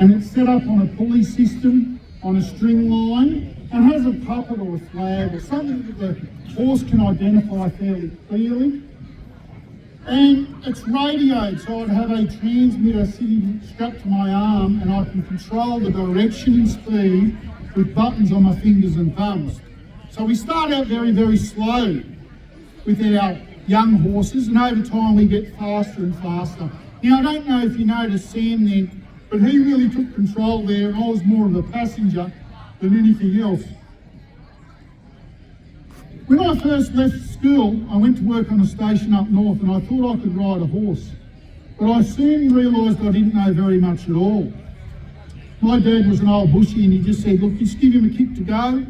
and it's set up on a pulley system on a string line and has a puppet or a flag or something that the horse can identify fairly clearly. And it's radioed, so I'd have a transmitter sitting strapped to my arm, and I can control the direction and speed with buttons on my fingers and thumbs. So we start out very, very slow with our young horses, and over time we get faster and faster. Now, I don't know if you noticed Sam then, but he really took control there, and I was more of a passenger than anything else. When I first left school, I went to work on a station up north, and I thought I could ride a horse. But I soon realised I didn't know very much at all. My dad was an old bushie, and he just said, look, just give him a kick to go,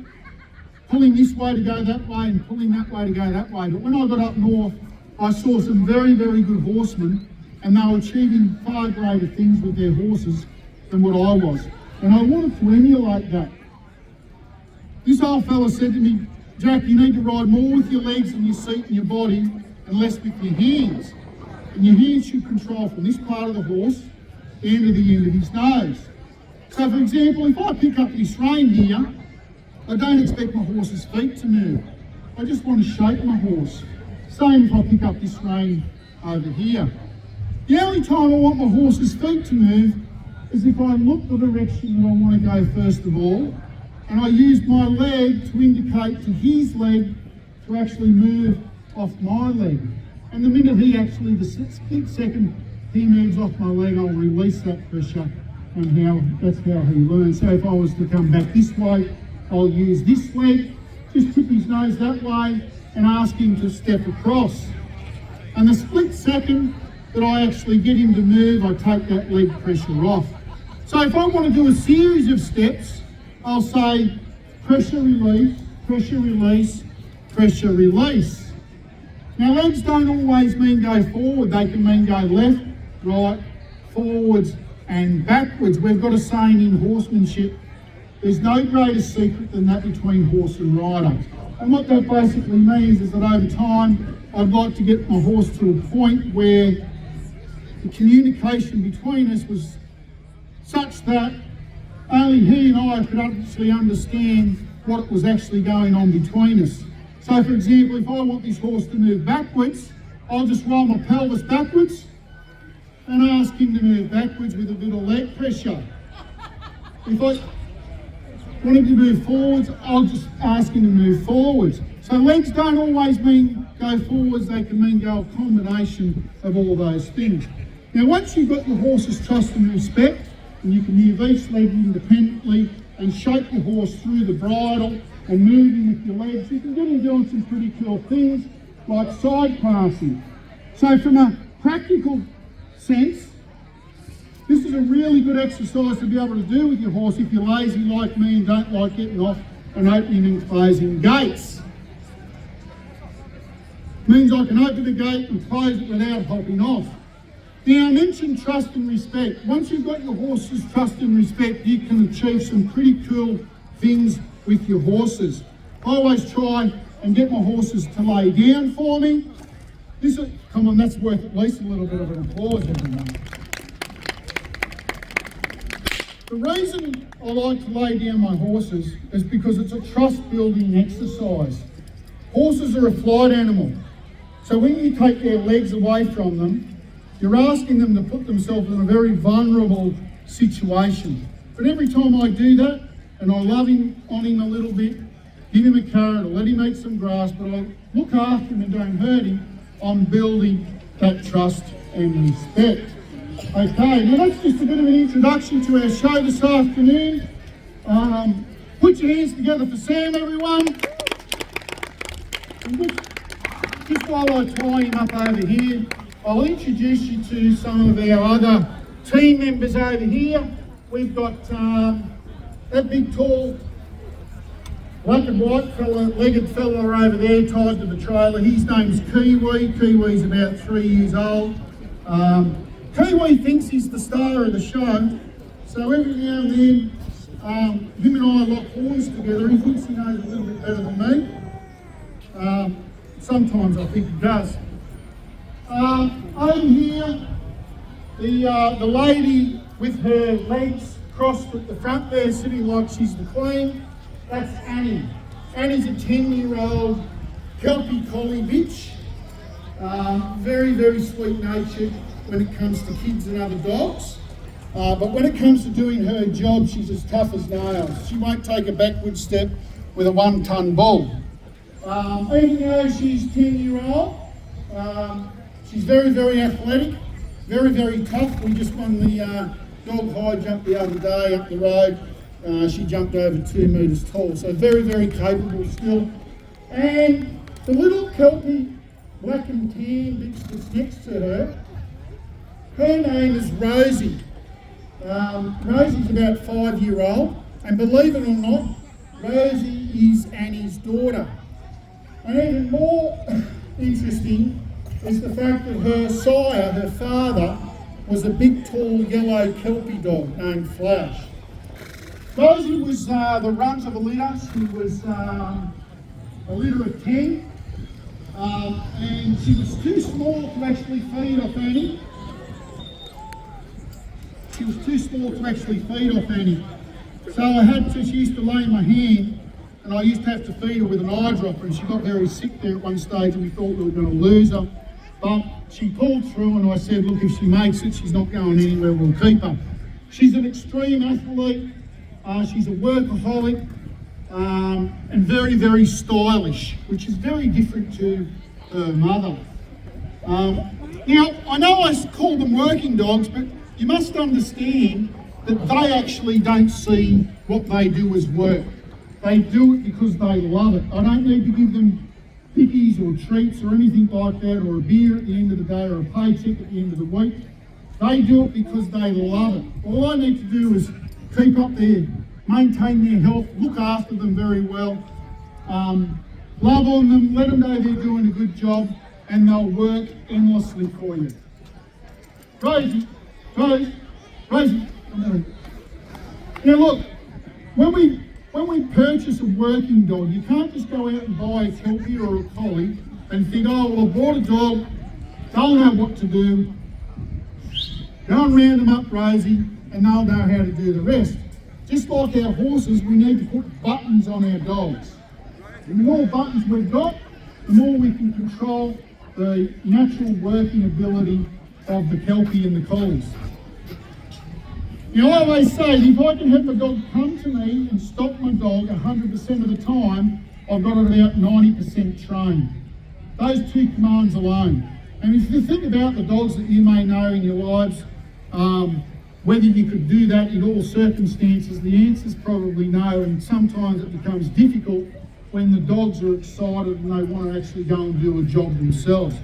pull him this way to go that way, and pull him that way to go that way. But when I got up north, I saw some very, very good horsemen, and they were achieving far greater things with their horses than what I was. And I wanted to emulate that. This old fella said to me, Jack, you need to ride more with your legs and your seat and your body and less with your hands. And your hands should control from this part of the horse down to the end of his nose. So for example, if I pick up this rein here, I don't expect my horse's feet to move. I just want to shake my horse. Same if I pick up this rein over here. The only time I want my horse's feet to move is if I look the direction that I want to go first of all, and I use my leg to indicate to his leg to actually move off my leg. And the minute he actually, the split second he moves off my leg, I'll release that pressure, and that's how he learns. So if I was to come back this way, I'll use this leg, just tip his nose that way, and ask him to step across. And the split second that I actually get him to move, I take that leg pressure off. So if I want to do a series of steps, I'll say pressure release, pressure release, pressure release. Now legs don't always mean go forward, they can mean go left, right, forwards and backwards. We've got a saying in horsemanship, there's no greater secret than that between horse and rider. And what that basically means is that over time, I'd like to get my horse to a point where the communication between us was such that only he and I could actually understand what was actually going on between us. So for example, if I want this horse to move backwards, I'll just roll my pelvis backwards and ask him to move backwards with a bit of leg pressure. If I want him to move forwards, I'll just ask him to move forwards. So legs don't always mean go forwards, they can mean go a combination of all those things. Now once you've got your horse's trust and respect, and you can move each leg independently and shake your horse through the bridle and move him with your legs, you can get him doing some pretty cool things like side passing. So from a practical sense, this is a really good exercise to be able to do with your horse if you're lazy like me and don't like getting off and opening and closing gates. Means I can open the gate and close it without hopping off. Now, I mentioned trust and respect. Once you've got your horse's trust and respect, you can achieve some pretty cool things with your horses. I always try and get my horses to lay down for me. Come on, that's worth at least a little bit of an applause, everyone. The reason I like to lay down my horses is because it's a trust-building exercise. Horses are a flight animal. So when you take their legs away from them, you're asking them to put themselves in a very vulnerable situation. But every time I do that, and I love him on him a little bit, give him a carrot or let him eat some grass, but I look after him and don't hurt him, I'm building that trust and respect. Okay, now that's just a bit of an introduction to our show this afternoon. Put your hands together for Sam, everyone. And just while I tie him up over here, I'll introduce you to some of our other team members over here. We've got that big, tall, black and white legged fella over there tied to the trailer. His name's Kiwi. Kiwi's about 3 years old. Kiwi thinks he's the star of the show, so every now and then, him and I lock horns together. He thinks he knows a little bit better than me. Sometimes I think he does. Over here, the lady with her legs across at the front there, sitting like she's the queen, that's Annie. Annie's a 10-year-old Kelpie collie bitch. Very, very sweet-natured when it comes to kids and other dogs. But when it comes to doing her job, she's as tough as nails. She won't take a backward step with a 1-ton bull. Even though she's 10-year-old, she's very, very athletic, very, very tough. We just won the dog high jump the other day up the road. She jumped over 2 metres tall, so very, very capable still. And the little Kelpie black and tan bitch that's next to her, her name is Rosie. Rosie's about 5-year-old, and believe it or not, Rosie is Annie's daughter. And even more interesting is the fact that her sire, her father, was a big, tall, yellow Kelpie dog named Flash. Rosie was the runt of a litter. She was a litter of 10, and she was too small to actually feed off Annie. She was too small to actually feed off Annie. So I had to, she used to lay my hand, and I used to have to feed her with an eyedropper, and she got very sick there at one stage, and we thought we were going to lose her. But she pulled through, and I said, look, if she makes it, she's not going anywhere, we'll keep her. She's an extreme athlete, she's a workaholic, and very, very stylish, which is very different to her mother. Now, I know I call them working dogs, but you must understand that they actually don't see what they do as work. They do it because they love it. I don't need to give them pickies or treats or anything like that, or a beer at the end of the day, or a paycheck at the end of the week. They do it because they love it. All I need to do is keep up maintain their health, look after them very well, love on them, let them know they're doing a good job, and they'll work endlessly for you. Rosie, Rosie, Rosie. Now look, when we purchase a working dog, you can't just go out and buy a Kelpie or a collie and think, oh, well, I bought a dog, they'll know what to do. Go and round them up, Rosie, and they'll know how to do the rest. Just like our horses, we need to put buttons on our dogs. And the more buttons we've got, the more we can control the natural working ability of the Kelpie and the collies. Now, I always say, if I can have the dog come to me and stop my dog 100% of the time, I've got it about 90% trained. Those 2 commands alone. And if you think about the dogs that you may know in your lives, whether you could do that in all circumstances, the answer is probably no, and sometimes it becomes difficult when the dogs are excited and they want to actually go and do a job themselves.